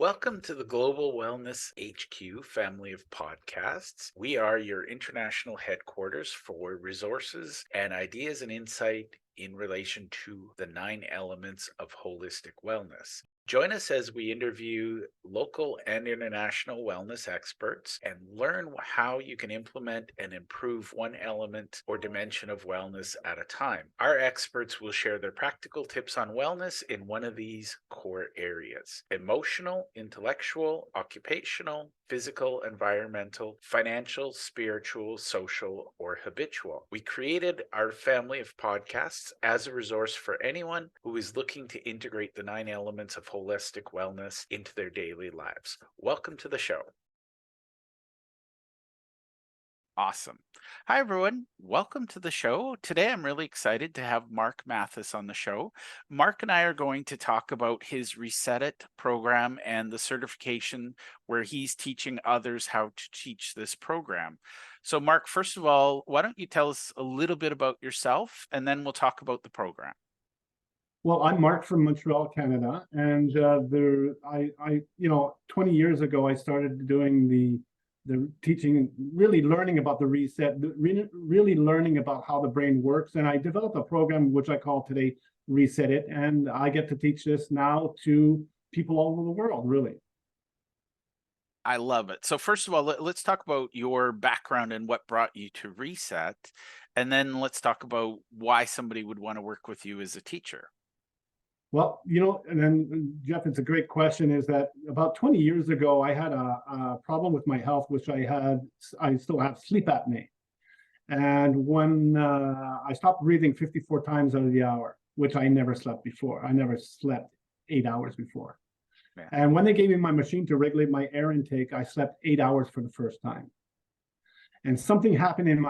Welcome to the Global Wellness HQ family of podcasts. We are your international headquarters for resources and ideas and insight in relation to the 9 elements of holistic wellness. Join us as we interview local and international wellness experts and learn how you can implement and improve one element or dimension of wellness at a time. Our experts will share their practical tips on wellness in one of these core areas: emotional, intellectual, occupational, physical, environmental, financial, spiritual, social, or habitual. We created our family of podcasts as a resource for anyone who is looking to integrate the 9 elements of holistic wellness into their daily lives. Welcome to the show. Awesome. Hi, everyone. Welcome to the show. Today, I'm really excited to have Marc Mathys on the show. Marc and I are going to talk about his Reset It program and the certification where he's teaching others how to teach this program. So, Marc, first of all, why don't you tell us a little bit about yourself, and then we'll talk about the program. Well, I'm Marc from Montreal, Canada, and 20 years ago, I started doing the teaching, really learning about the reset, really learning about how the brain works, and I developed a program which I call today Reset It, and I get to teach this now to people all over the world, really. I love it. So first of all, let's talk about your background and what brought you to Reset, and then let's talk about why somebody would want to work with you as a teacher. Well, and then Jeff, it's a great question, is that about 20 years ago, I had a problem with my health, which I still have sleep apnea. And when I stopped breathing 54 times out of the hour, which I never slept before. I never slept 8 hours before. Yeah. And when they gave me my machine to regulate my air intake, I slept 8 hours for the first time. And something happened in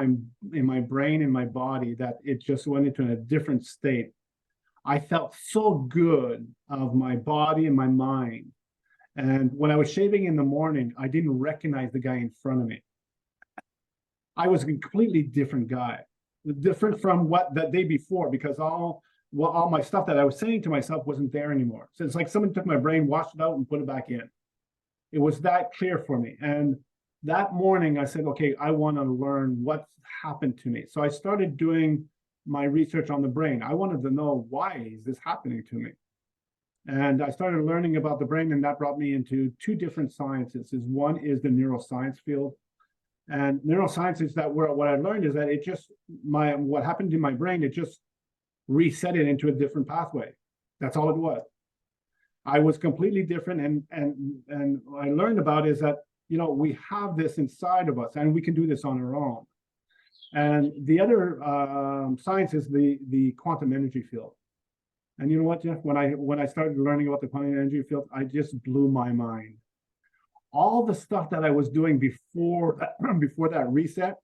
my brain, in my body, that it just went into a different state. I felt so good of my body and my mind. And when I was shaving in the morning, I didn't recognize the guy in front of me. I was a completely different guy, different from what the day before, because all my stuff that I was saying to myself wasn't there anymore. So it's like someone took my brain, washed it out, and put it back in. It was that clear for me. And that morning, I said, okay, I want to learn what's happened to me. So I started doing my research on the brain. I wanted to know, why is this happening to me? And I started learning about the brain, and that brought me into two different sciences. One is the neuroscience field. And neuroscience is that what I learned is that what happened to my brain, it just reset it into a different pathway. That's all it was. I was completely different, and what I learned about is that we have this inside of us, and we can do this on our own. And the other science is the quantum energy field. And you know what, Jeff? When I started learning about the quantum energy field, I just blew my mind. All the stuff that I was doing before that reset,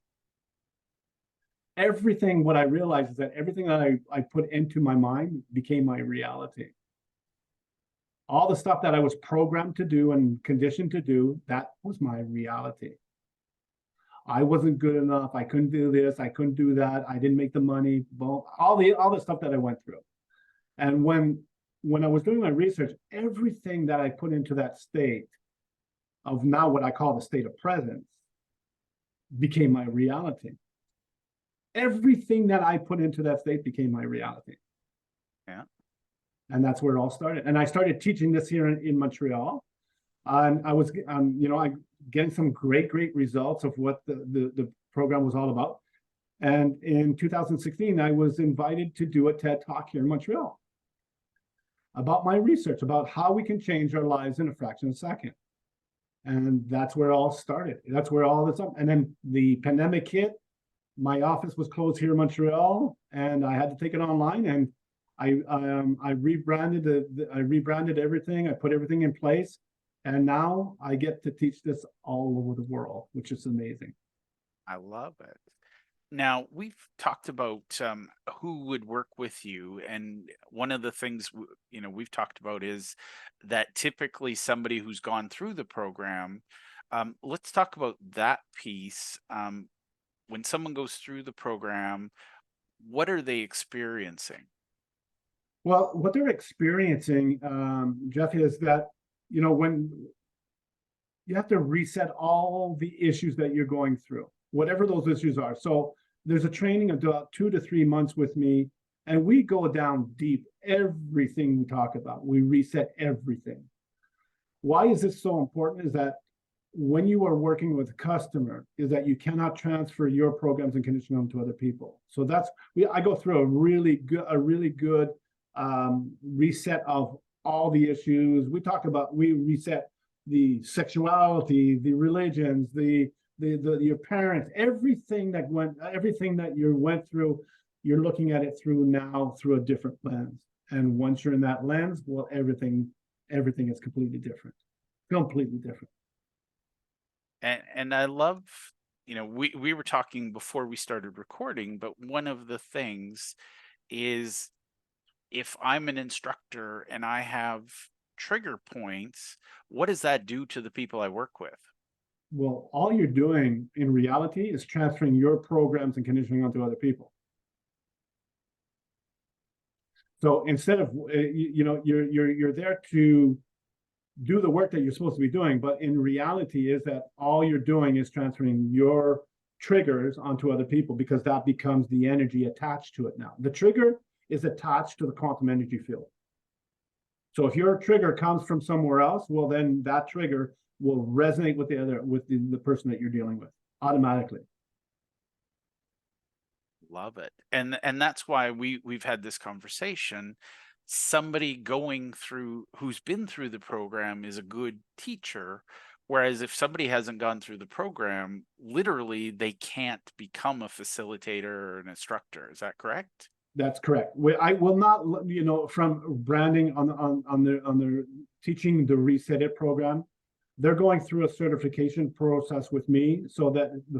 what I realized is that everything that I put into my mind became my reality. All the stuff that I was programmed to do and conditioned to do, that was my reality. I wasn't good enough. I couldn't do this. I couldn't do that. I didn't make the money. Well, all the stuff that I went through. And when I was doing my research, everything that I put into that state of now what I call the state of presence became my reality. Everything that I put into that state became my reality. Yeah. And that's where it all started. And I started teaching this here in Montreal. I was, getting some great results of what the program was all about. And in 2016, I was invited to do a TED Talk here in Montreal about my research, about how we can change our lives in a fraction of a second. And that's where it all started. That's where all this up. And then the pandemic hit. My office was closed here in Montreal, and I had to take it online. And I rebranded everything. I put everything in place. And now I get to teach this all over the world, which is amazing. I love it. Now, we've talked about who would work with you, and one of the things we've talked about is that typically somebody who's gone through the program. Let's talk about that piece. When someone goes through the program, what are they experiencing? Well, what they're experiencing, Jeff, is that when you have to reset all the issues that you're going through, whatever those issues are. So there's a training of about 2 to 3 months with me, and we go down deep. Everything we talk about, we reset everything. Why is this so important? Is that when you are working with a customer, is that you cannot transfer your programs and conditioning onto other people. So I go through a really good reset of all the issues. We reset the sexuality, the religions, your parents, everything that you went through, you're looking at it through now through a different lens. And once you're in that lens, well, everything is completely different. And I love, we were talking before we started recording, but one of the things is, if I'm an instructor and I have trigger points, what does that do to the people I work with? Well, all you're doing in reality is transferring your programs and conditioning onto other people. So instead of, you're there to do the work that you're supposed to be doing, but in reality is that all you're doing is transferring your triggers onto other people, because that becomes the energy attached to it now. The trigger is attached to the quantum energy field. So if your trigger comes from somewhere else, well, then that trigger will resonate with the person that you're dealing with automatically. Love it. And that's why we've had this conversation. Somebody who's been through the program is a good teacher, whereas if somebody hasn't gone through the program, literally they can't become a facilitator or an instructor. Is that correct? That's correct. I will not, from branding on their teaching the Reset It program, they're going through a certification process with me, so that the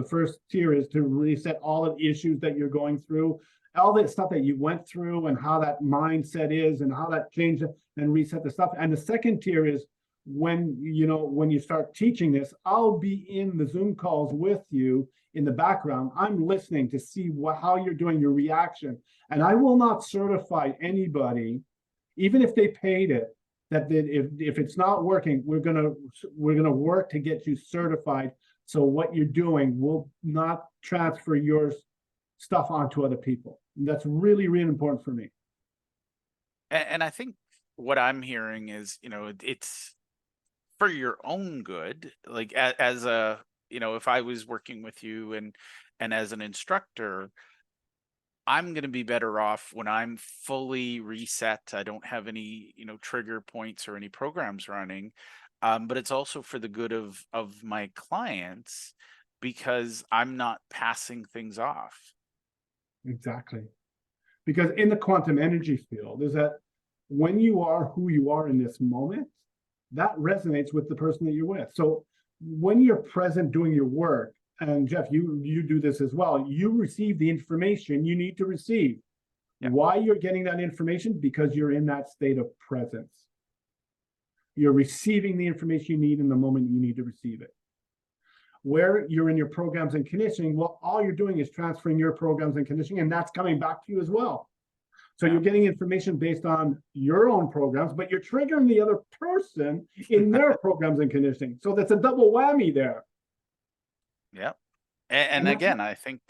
first tier is to reset all of the issues that you're going through, all that stuff that you went through, and how that mindset is, and how that changed, and reset the stuff. And the second tier is when you start teaching this, I'll be in the Zoom calls with you in the background. I'm listening to see how you're doing, your reaction, and I will not certify anybody, even if they paid it, that if it's not working, we're gonna work to get you certified. So what you're doing will not transfer your stuff onto other people. And that's really, really important for me. And I think what I'm hearing is, it's for your own good. Like as a, if I was working with you and as an instructor, I'm going to be better off when I'm fully reset. I don't have any, trigger points or any programs running. But it's also for the good of my clients, because I'm not passing things off. Exactly. Because in the quantum energy field is that when you are who you are in this moment, that resonates with the person that you're with. So when you're present doing your work, and Jeff, you do this as well, you receive the information you need to receive. Yep. Why you're getting that information? Because you're in that state of presence. You're receiving the information you need in the moment you need to receive it. Where you're in your programs and conditioning, well, all you're doing is transferring your programs and conditioning, and that's coming back to you as well. So you're getting information based on your own programs, but you're triggering the other person in their programs and conditioning. So that's a double whammy there. Yep. And again, I think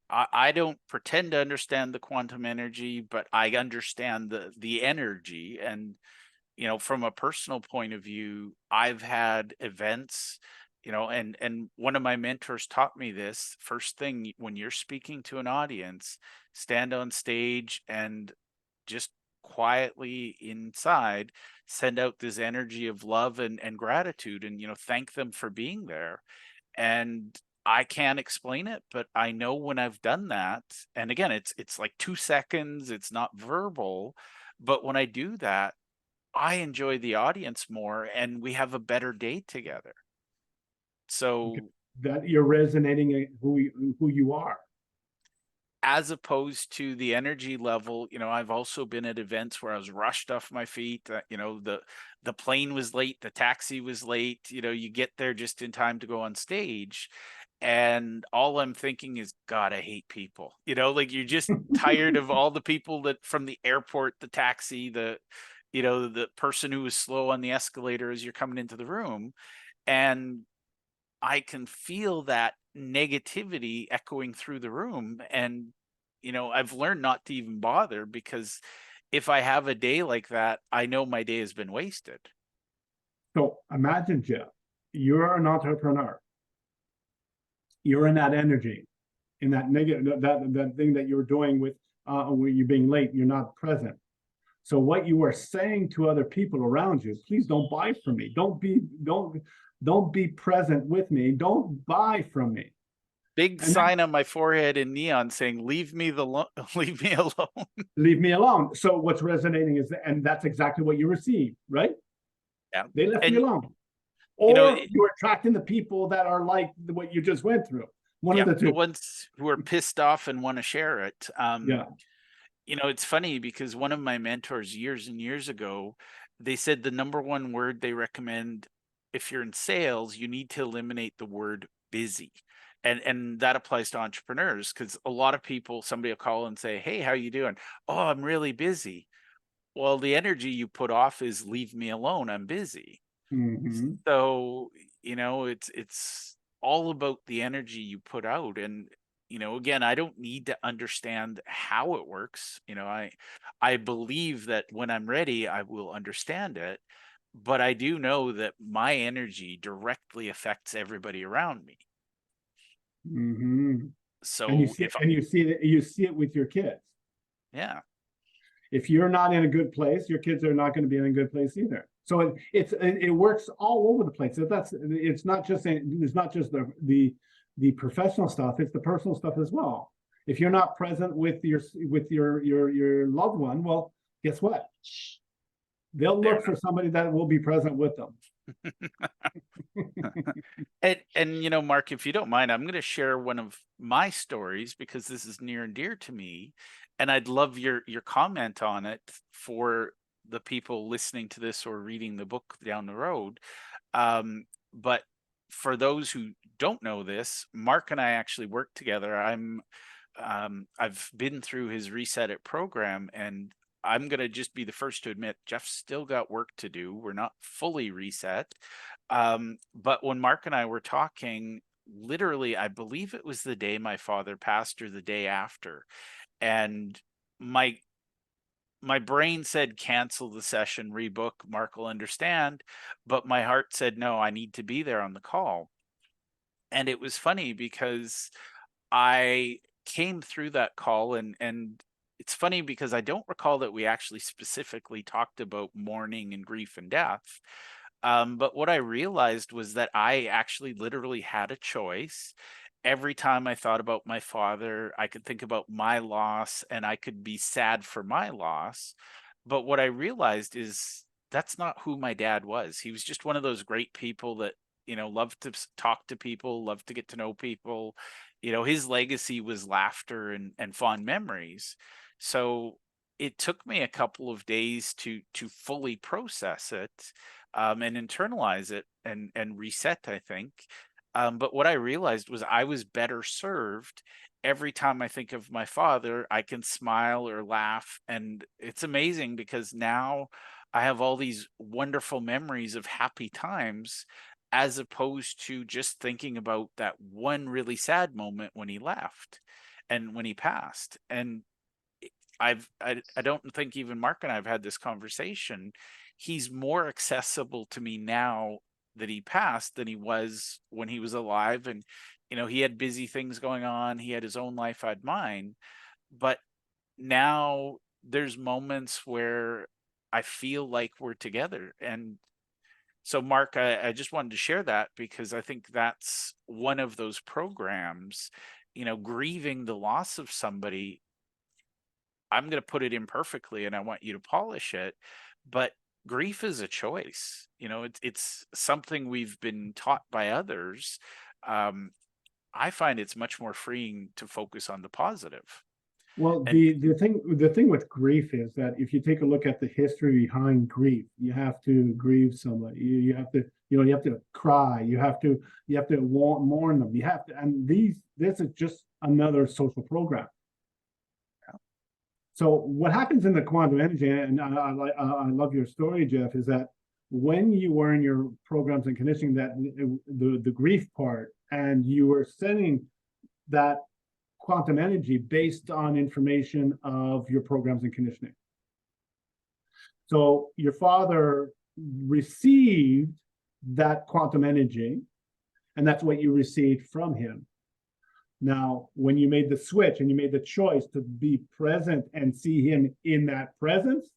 I don't pretend to understand the quantum energy, but I understand the energy. And, from a personal point of view, I've had events, and one of my mentors taught me this. First thing, when you're speaking to an audience, stand on stage and just quietly inside send out this energy of love and gratitude, and thank them for being there. And I can't explain it, but I know when I've done that, and again, it's like 2 seconds, it's not verbal, but when I do that, I enjoy the audience more and we have a better day together. So that you're resonating who you are. As opposed to the energy level, I've also been at events where I was rushed off my feet. The plane was late, the taxi was late. You get there just in time to go on stage, and all I'm thinking is, God, I hate people. Like you're just tired of all the people that from the airport, the taxi, the person who was slow on the escalator as you're coming into the room. And I can feel that negativity echoing through the room. And, I've learned not to even bother, because if I have a day like that, I know my day has been wasted. So imagine, Jeff, you're an entrepreneur. You're in that energy, in that negative, that thing that you're doing with you being late. You're not present. So what you are saying to other people around you, please don't buy from me. Don't be present with me. Don't buy from me. Big And then sign on my forehead in neon saying, leave me leave me alone. leave me alone. So what's resonating is, and that's exactly what you receive, right? Yeah. They left And, you alone. you know, Or you're attracting the people that are like what you just went through. One of yeah, the the two. ones who are pissed off and want to share it. Yeah. It's funny because one of my mentors years and years ago, they said the number one word they recommend if you're in sales, you need to eliminate the word busy. And that applies to entrepreneurs, because a lot of people, somebody will call and say, hey, how you doing? Oh, I'm really busy. Well, the energy you put off is leave me alone, I'm busy. Mm-hmm. So, it's all about the energy you put out. And, again, I don't need to understand how it works. I believe that when I'm ready, I will understand it. But I do know that my energy directly affects everybody around me. Mm-hmm. And So if you see it with your kids. yeah, If you're not in a good place, your kids are not going to be in a good place either. So it works all over the place. So it's not just the professional stuff, it's the personal stuff as well. If you're not present with your loved one, well, guess what? They'll they're look for somebody that will be present with them. and Mark, if you don't mind, I'm going to share one of my stories, because this is near and dear to me, and I'd love your comment on it for the people listening to this or reading the book down the road. But for those who don't know this, Mark and I actually work together. I've been through his Reset It program, and I'm going to just be the first to admit Jeff's still got work to do. We're not fully reset. But when Mark and I were talking, literally, I believe it was the day my father passed or the day after. And my brain said, cancel the session, rebook, Mark will understand. But my heart said, no, I need to be there on the call. And it was funny because I came through that call, and it's funny because I don't recall that we actually specifically talked about mourning and grief and death. But what I realized was that I actually literally had a choice. Every time I thought about my father, I could think about my loss and I could be sad for my loss. But what I realized is that's not who my dad was. He was just one of those great people that, loved to talk to people, loved to get to know people. His legacy was laughter and fond memories. So it took me a couple of days to fully process it, and internalize it and reset, I think. But what I realized was I was better served every time I think of my father, I can smile or laugh. And it's amazing because now I have all these wonderful memories of happy times, as opposed to just thinking about that one really sad moment when he left and when he passed. And I don't think even Mark and I have had this conversation. He's more accessible to me now that he passed than he was when he was alive. And, he had busy things going on. He had his own life, I had mine. But now there's moments where I feel like we're together. And so, Mark, I just wanted to share that because I think that's one of those programs, grieving the loss of somebody. I'm going to put it imperfectly and I want you to polish it, but grief is a choice. It's something we've been taught by others. Um, I find it's much more freeing to focus on the positive. Well, And the thing with grief is that if you take a look at the history behind grief, you have to grieve somebody. You have to, you have to cry. You have to mourn them. You have to, and this is just another social program. So what happens in the quantum energy, and I love your story, Jeff, is that when you were in your programs and conditioning, that the grief part, and you were sending that quantum energy based on information of your programs and conditioning. So your father received that quantum energy, and that's what you received from him. Now, when you made the switch and you made the choice to be present and see him in that presence,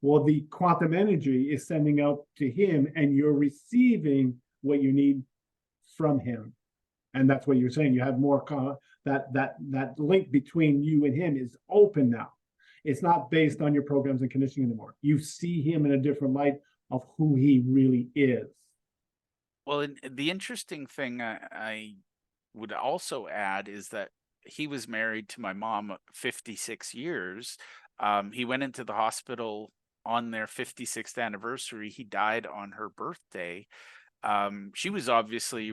well, the quantum energy is sending out to him, and you're receiving what you need from him. And that's what you're saying. You have more that link between you and him is open now. It's not based on your programs and conditioning anymore. You see him in a different light of who he really is. Well, and the interesting thing I would also add is that he was married to my mom 56 years. He went into the hospital on their 56th anniversary. He died on her birthday. She was obviously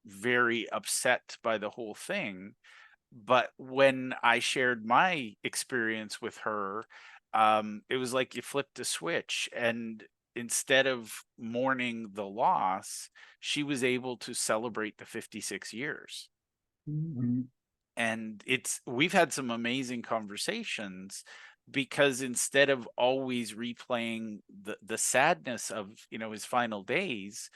very upset by the whole thing. But when I shared my experience with her, it was like you flipped a switch. And instead of mourning the loss, she was able to celebrate the 56 years. Mm-hmm. And we've had some amazing conversations, because instead of always replaying the sadness of, his final days,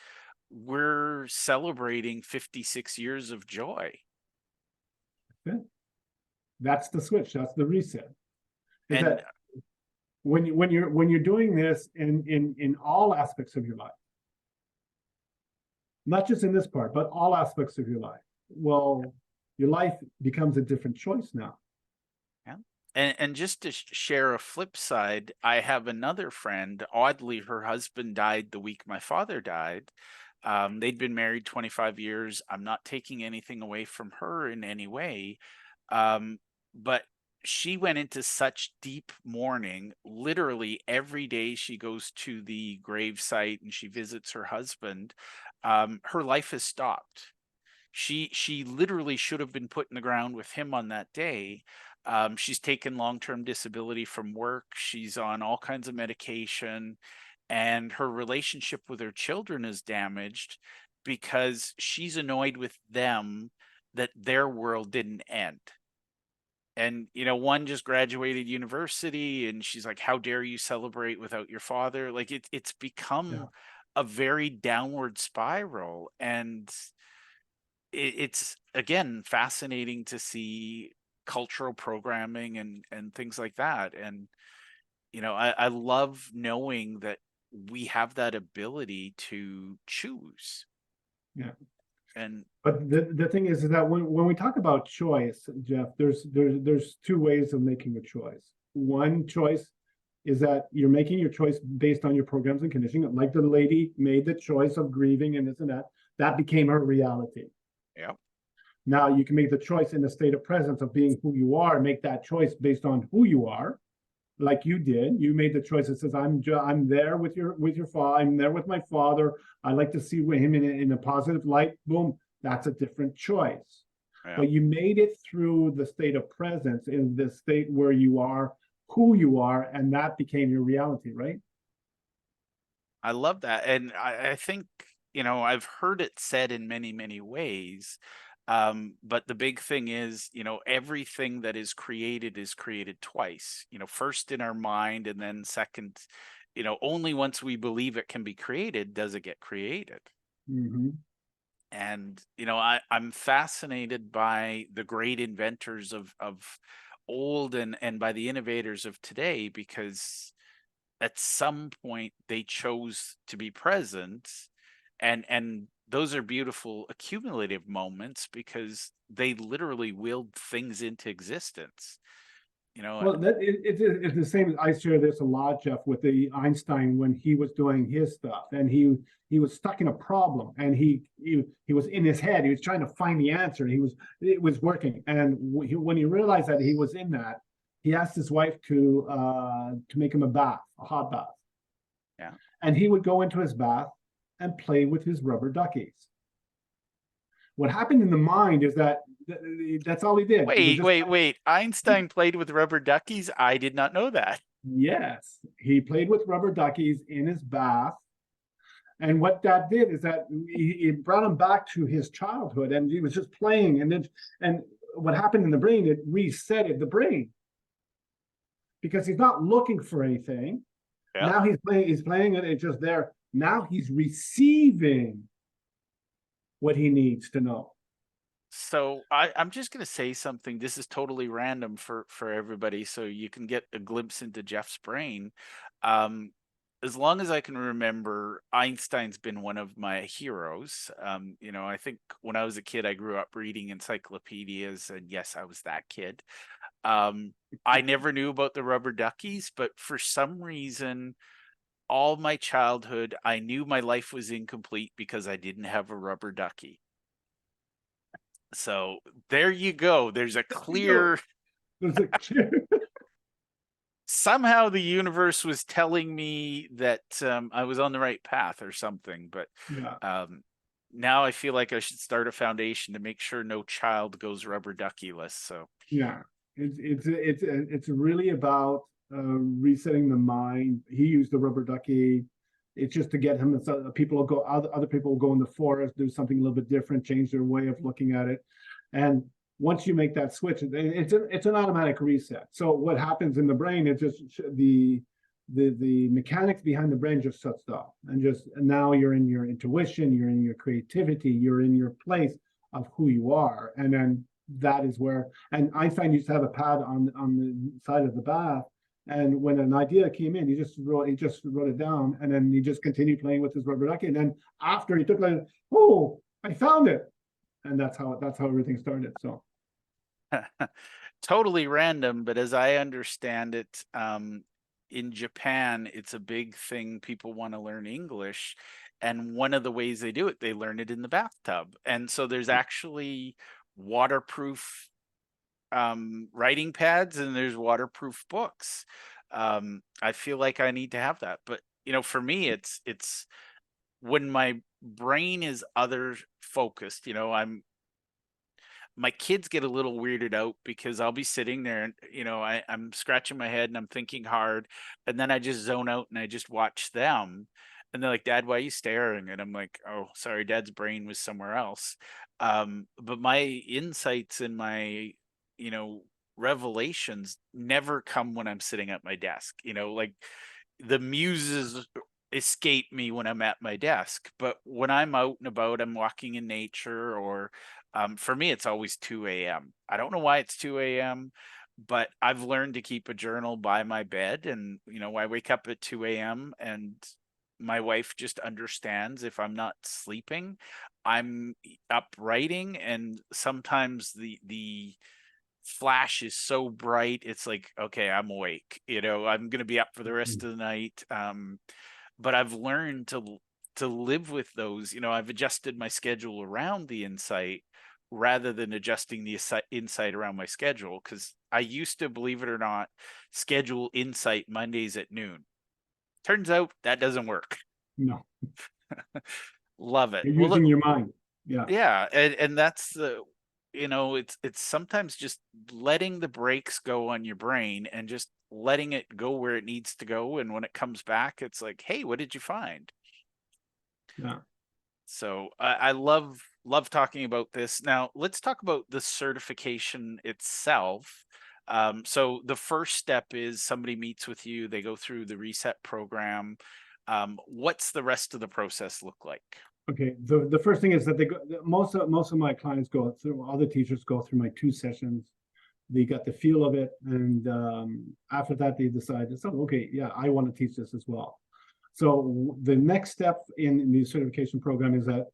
we're celebrating 56 years of joy. That's the switch. That's the reset. Is And that when you're doing this in all aspects of your life, not just in this part, but all aspects of your life, well, your life becomes a different choice now. yeah. And just to share a flip side, I have another friend. Oddly, her husband died the week my father died. They'd been married 25 years. I'm not taking anything away from her in any way. But she went into such deep mourning. Literally every day she goes to the grave site and she visits her husband. Her life has stopped. She literally should have been put in the ground with him on that day. She's taken long-term disability from work. She's on all kinds of medication, and her relationship with her children is damaged because she's annoyed with them that their world didn't end. And one just graduated university, and she's like, how dare you celebrate without your father? Like it's become a very downward spiral. And it's again fascinating to see cultural programming and things like that. And I love knowing that we have that ability to choose. Yeah. And But the thing is that when we talk about choice, Jeff, there's two ways of making a choice. One choice is that you're making your choice based on your programs and conditioning. Like the lady made the choice of grieving and this and that. That became her reality. yeah, Now you can make the choice in the state of presence of being who you are, make that choice based on who you are, like you did. You made the choice that says, I'm there with your father. I'm there with my father. I like to see him in a positive light. Boom, that's a different choice. yeah. But you made it through the state of presence, in the state where you are, who you are, and that became your reality, right? I love that. And I think, I've heard it said in many, many ways. But the big thing is, everything that is created twice, first in our mind, and then second, only once we believe it can be created does it get created. Mm-hmm. And, I'm fascinated by the great inventors of old and by the innovators of today, because at some point they chose to be present, and those are beautiful accumulative moments because they literally willed things into existence. Well, it's the same. I share this a lot, Jeff, with the Einstein when he was doing his stuff, and he was stuck in a problem, and he was in his head. He was trying to find the answer. And it was working, and when he realized that he was in that, he asked his wife to make him a hot bath. Yeah. And he would go into his bath and play with his rubber duckies. What happened in the mind is that that's all he did. He was Wait, just wait, wait. Einstein played with rubber duckies? I did not know that. yes, he played with rubber duckies in his bath. And what that did is that it brought him back to his childhood, and he was just playing. And what happened in the brain, it resetted the brain because he's not looking for anything. Yeah. Now he's playing it, it's just there. Now he's receiving what he needs to know. So I'm just going to say something. This is totally random for everybody, so you can get a glimpse into Jeff's brain. As long as I can remember, Einstein's been one of my heroes. I think when I was a kid, I grew up reading encyclopedias, and yes, I was that kid. I never knew about the rubber duckies, but for some reason, all my childhood, I knew my life was incomplete because I didn't have a rubber ducky. So there you go. There's a clear. Somehow the universe was telling me that I was on the right path or something. But yeah. Now I feel like I should start a foundation to make sure no child goes rubber ducky-less. So Yeah, it's really about resetting the mind. He used the rubber ducky. It's just to get him. People will go. Other people will go in the forest, do something a little bit different, change their way of looking at it, and once you make that switch, it's an automatic reset. So what happens in the brain? It just the mechanics behind the brain just shuts off, and now you're in your intuition, you're in your creativity, you're in your place of who you are, and then that is where. And Einstein used to have a pad on the side of the bath, and when an idea came in, he just wrote it down, and then he just continued playing with his rubber ducky. And then after he took like, oh, I found it, and that's how everything started. So totally random, but as I understand it, in Japan, it's a big thing. People want to learn English. And one of the ways they do it, they learn it in the bathtub. And so there's actually waterproof writing pads, and there's waterproof books. I feel like I need to have that. But for me, it's when my brain is other focused. My kids get a little weirded out because I'll be sitting there and I'm scratching my head and I'm thinking hard, and then I just zone out and I just watch them, and they're like, "Dad, why are you staring?" And I'm like, "Oh, sorry, Dad's brain was somewhere else." But my insights and my revelations never come when I'm sitting at my desk. Like the muses escape me when I'm at my desk, but when I'm out and about, I'm walking in nature, or for me, it's always 2 a.m. I don't know why it's 2 a.m., but I've learned to keep a journal by my bed. And, I wake up at 2 a.m. and my wife just understands if I'm not sleeping, I'm up writing. And sometimes the flash is so bright, it's like, okay, I'm awake. I'm going to be up for the rest of the night. But I've learned to live with those. I've adjusted my schedule around the insight rather than adjusting the insight around my schedule, because I used to, believe it or not, schedule insight Mondays at noon. Turns out that doesn't work. no, Love it. you're using your mind. Yeah, and that's the it's sometimes just letting the brakes go on your brain and just letting it go where it needs to go, and when it comes back, it's like, hey, what did you find? Yeah. So I love talking about this. Now let's talk about the certification itself. So the first step is somebody meets with you, they go through the reset program. What's the rest of the process look like? Okay. The first thing is that most of my clients go through. All the teachers go through my 2 sessions. They got the feel of it, and after that, they decide, so okay, yeah, I want to teach this as well. So the next step in the certification program is that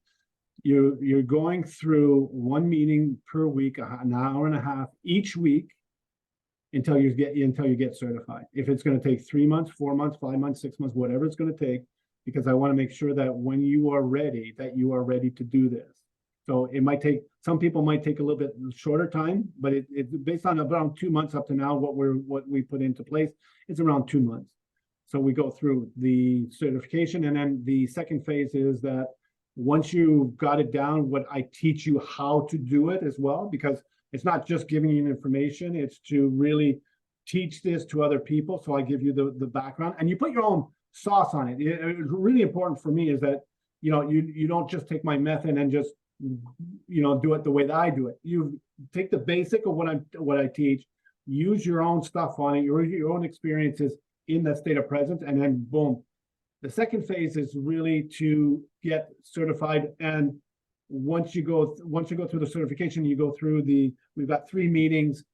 you're going through 1 meeting per week, an hour and a half each week, until you get certified. If it's going to take 3 months, 4 months, 5 months, 6 months, whatever it's going to take, because I want to make sure that when you are ready, that you are ready to do this. So it might take, some people might take a little bit shorter time, but it's based on around 2 months up to now, what we put into place, it's around 2 months. So we go through the certification, and then the second phase is that Once you got it down, what I teach you how to do it as well, because it's not just giving you information, it's to really teach this to other people. So I give you the background, and you put your own sauce on it. It's really important for me is that, you don't just take my method and just, do it the way that I do it. You take the basic of what I teach, use your own stuff on it, your own experiences in that state of presence, and then boom. The second phase is really to get certified. And once you go through the certification, you go through we've got 3 meetings.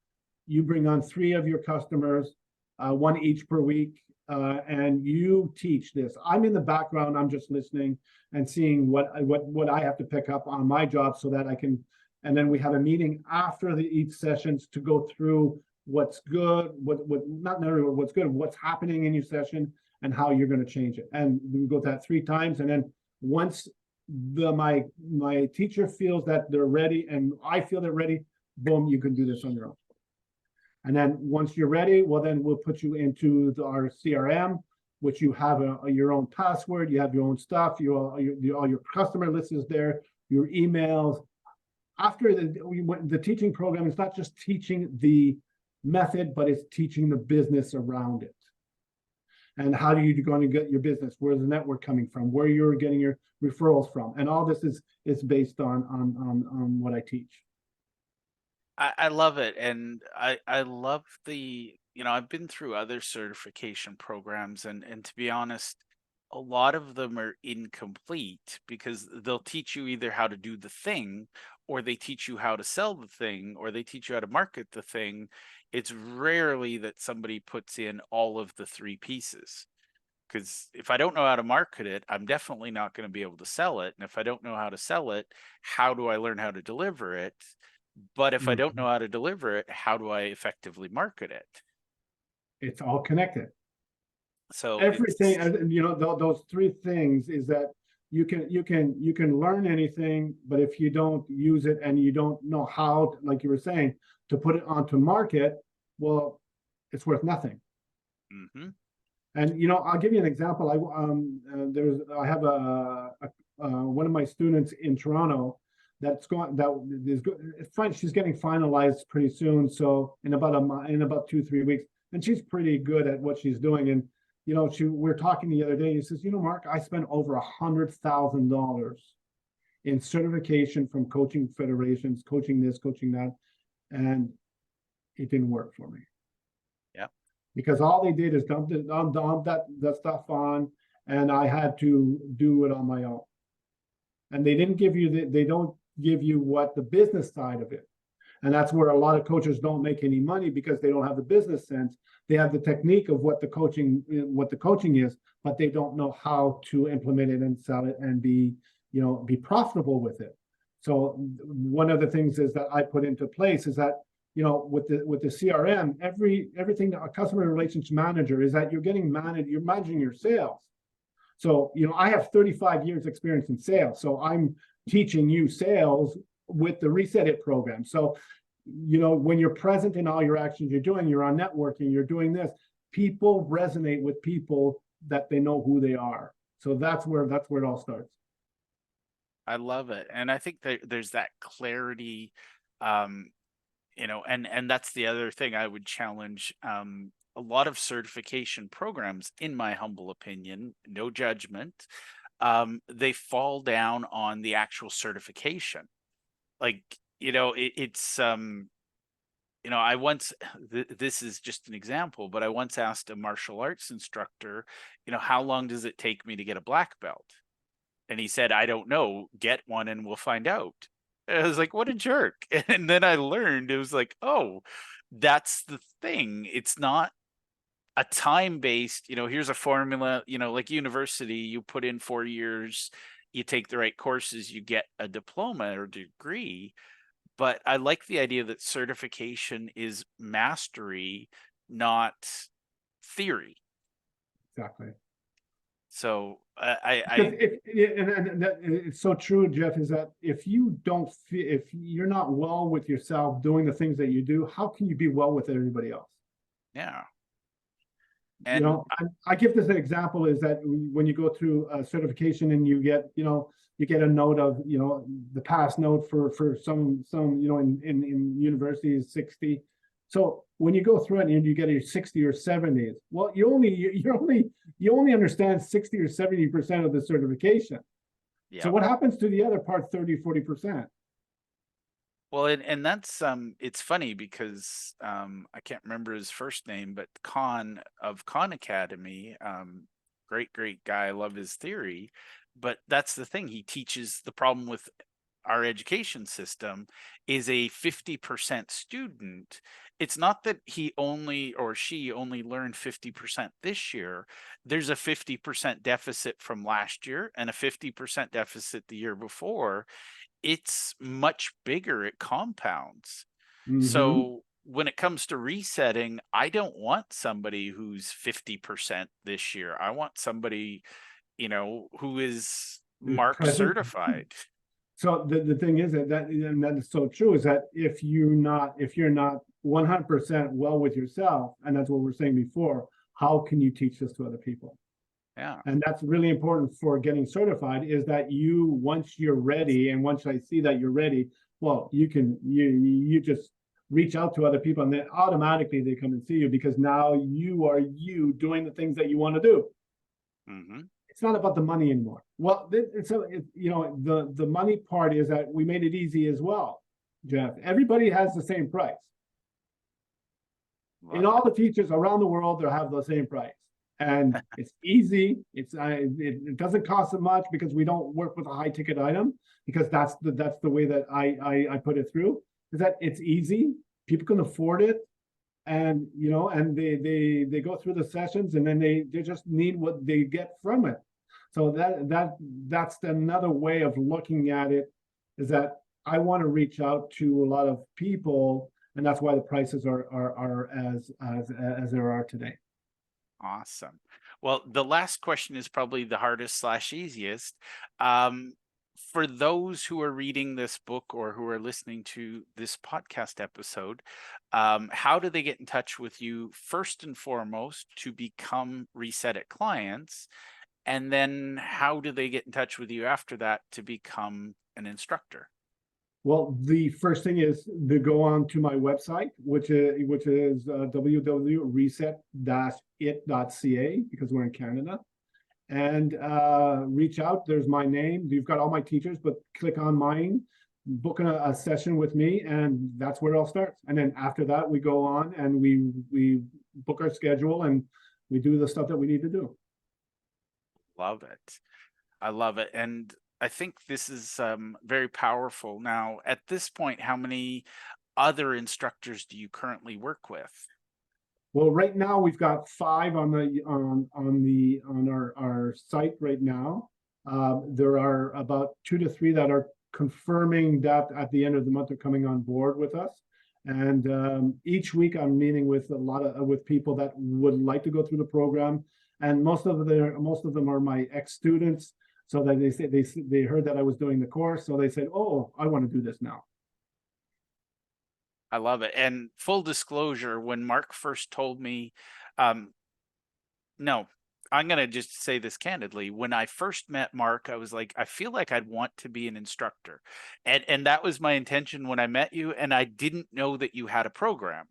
You bring on 3 of your customers, 1 each per week, and you teach this. I'm in the background. I'm just listening and seeing what I have to pick up on my job so that I can. And then we have a meeting after each sessions to go through what's good, what not necessarily what's good, what's happening in your session, and how you're going to change it. And we go through that 3 times. And then once my teacher feels that they're ready and I feel they're ready, boom, you can do this on your own. And then once you're ready, well, then we'll put you into our CRM, which you have your own password, you have your own stuff, all your customer list is there, your emails. After the teaching program, it's not just teaching the method, but it's teaching the business around it. And how are you going to get your business? Where's the network coming from? Where you're getting your referrals from? And all this is based on what I teach. I love it. And I love I've been through other certification programs, and to be honest, a lot of them are incomplete because they'll teach you either how to do the thing, or they teach you how to sell the thing, or they teach you how to market the thing. It's rarely that somebody puts in all of the 3 pieces. Because if I don't know how to market it, I'm definitely not going to be able to sell it. And if I don't know how to sell it, how do I learn how to deliver it? But if I don't know how to deliver it, how do I effectively market it? It's all connected. So everything, those 3 things is that you can learn anything, but if you don't use it and you don't know how, like you were saying, to put it onto market, well, it's worth nothing. Mm-hmm. And I'll give you an example. I have one of my students in Toronto she's getting finalized pretty soon. So in about 2-3 weeks, and she's pretty good at what she's doing. And we're talking the other day. He says, Mark, I spent over $100,000 in certification from coaching federations, coaching this, coaching that, and it didn't work for me. Yeah, because all they did is dump that stuff on, and I had to do it on my own. And they don't give you what the business side of it. And that's where a lot of coaches don't make any money, because they don't have the business sense. They have the technique of what the coaching is, but they don't know how to implement it and sell it and be profitable with it. So one of the things is that I put into place is that, with the CRM, everything that a customer relations manager is that you're managing your sales. So, I have 35 years experience in sales. So I'm teaching you sales with the Reset It program. So, when you're present in all your actions you're doing, you're on networking, you're doing this, people resonate with people that they know who they are. So that's where it all starts. I love it. And I think that there's that clarity, and that's the other thing I would challenge. A lot of certification programs, in my humble opinion, no judgment, they fall down on the actual certification. Like, I once, this is just an example, but I once asked a martial arts instructor, how long does it take me to get a black belt? And he said, I don't know, get one and we'll find out. And I was like, what a jerk. And then I learned, it was like, oh, that's the thing. It's not a time-based, here's a formula, like university, you put in 4 years, you take the right courses, you get a diploma or degree. But I like the idea that certification is mastery, not theory. Exactly. So it's so true, Jeff, is that if you're not well with yourself doing the things that you do, how can you be well with everybody else? Yeah. And I give this an example is that when you go through a certification and you get, you get a note of, the pass note for some, in university is 60. So when you go through it and you get a 60 or 70, well, you only understand 60 or 70% of the certification. yeah. So what happens to the other part, 30, 40%? Well, and that's it's funny because I can't remember his first name, but Khan of Khan Academy, great guy. I love his theory, but that's the thing. He teaches the problem with our education system is a 50% student. It's not that he only or she only learned 50% this year. There's a 50% deficit from last year and a 50% deficit the year before. It's much bigger. It compounds. Mm-hmm. So when it comes to resetting, I don't want somebody who's 50% this year. I want somebody, who is Mark Present. certified. So the thing is and that is so true, is that if you're not 100% well with yourself, and that's what we're saying before, how can you teach this to other people? Yeah. And that's really important for getting certified, is that once you're ready, and once I see that you're ready, well, you just reach out to other people, and then automatically they come and see you, because now you are doing the things that you want to do. Mm-hmm. It's not about the money anymore. Well, the money part is that we made it easy as well, Jeff. Everybody has the same price. In all the teachers around the world, they have the same price, and it's easy. It doesn't cost them much, because we don't work with a high ticket item, because that's the way that I put it through, is that it's easy. People can afford it, and and they go through the sessions, and then they just need what they get from it. So that's another way of looking at it, is that I want to reach out to a lot of people, and that's why the prices are as there are today. Awesome. Well, the last question is probably the hardest / easiest. For those who are reading this book or who are listening to this podcast episode, how do they get in touch with you first and foremost to become Reset It clients? And then how do they get in touch with you after that to become an instructor? Well, the first thing is to go on to my website, which is www.reset-it.ca, because we're in Canada, and reach out. There's my name. You've got all my teachers, but click on mine, book a session with me, and that's where it all starts. And then after that, we go on and we book our schedule, and we do the stuff that we need to do. Love it. I love it. And I think this is very powerful. Now, at this point, how many other instructors do you currently work with? Well, right now we've got 5 on our site right now. There are about 2 to 3 that are confirming that at the end of the month are coming on board with us. And each week I'm meeting with with people that would like to go through the program, and most of them are my ex-students. So that they heard that I was doing the course, so they said, "Oh, I want to do this now." I love it. And full disclosure, when Mark first told me, no, I'm going to just say this candidly. When I first met Mark, I was like, I feel like I'd want to be an instructor. And that was my intention when I met you. And I didn't know that you had a program.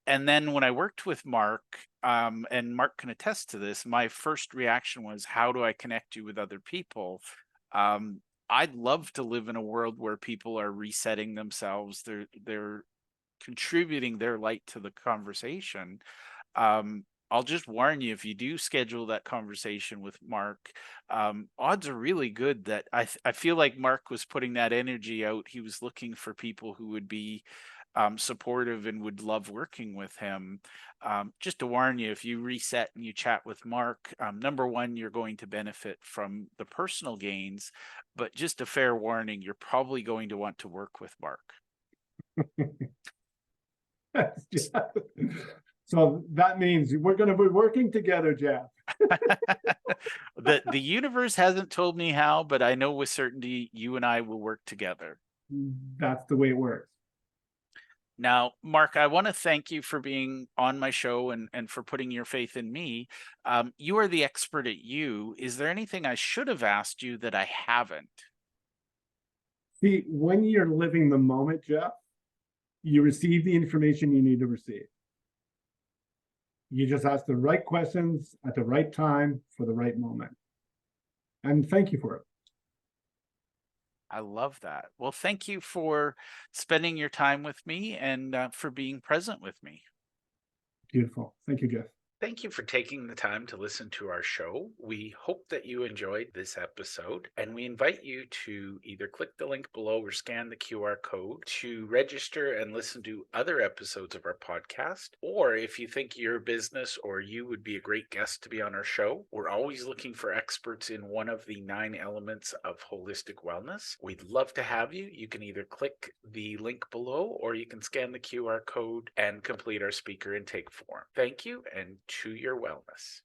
And then when I worked with Mark, and Mark can attest to this, my first reaction was, how do I connect you with other people? I'd love to live in a world where people are resetting themselves. They're contributing their light to the conversation. I'll just warn you, if you do schedule that conversation with Mark, odds are really good that I feel like Mark was putting that energy out. He was looking for people who would be supportive and would love working with him. Just to warn you, if you reset and you chat with Mark, number one, you're going to benefit from the personal gains, but just a fair warning, you're probably going to want to work with Mark. So that means we're going to be working together, Jeff. The universe hasn't told me how, but I know with certainty you and I will work together. That's the way it works. Now, Mark, I want to thank you for being on my show and for putting your faith in me. You are the expert at you. Is there anything I should have asked you that I haven't? See, when you're living the moment, Jeff, you receive the information you need to receive. You just ask the right questions at the right time for the right moment. And thank you for it. I love that. Well, thank you for spending your time with me and for being present with me. Beautiful. Thank you, Jeff. Thank you for taking the time to listen to our show. We hope that you enjoyed this episode, and we invite you to either click the link below or scan the QR code to register and listen to other episodes of our podcast. Or if you think your business or you would be a great guest to be on our show, we're always looking for experts in one of the 9 elements of holistic wellness. We'd love to have you. You can either click the link below or you can scan the QR code and complete our speaker intake form. Thank you, and to your wellness.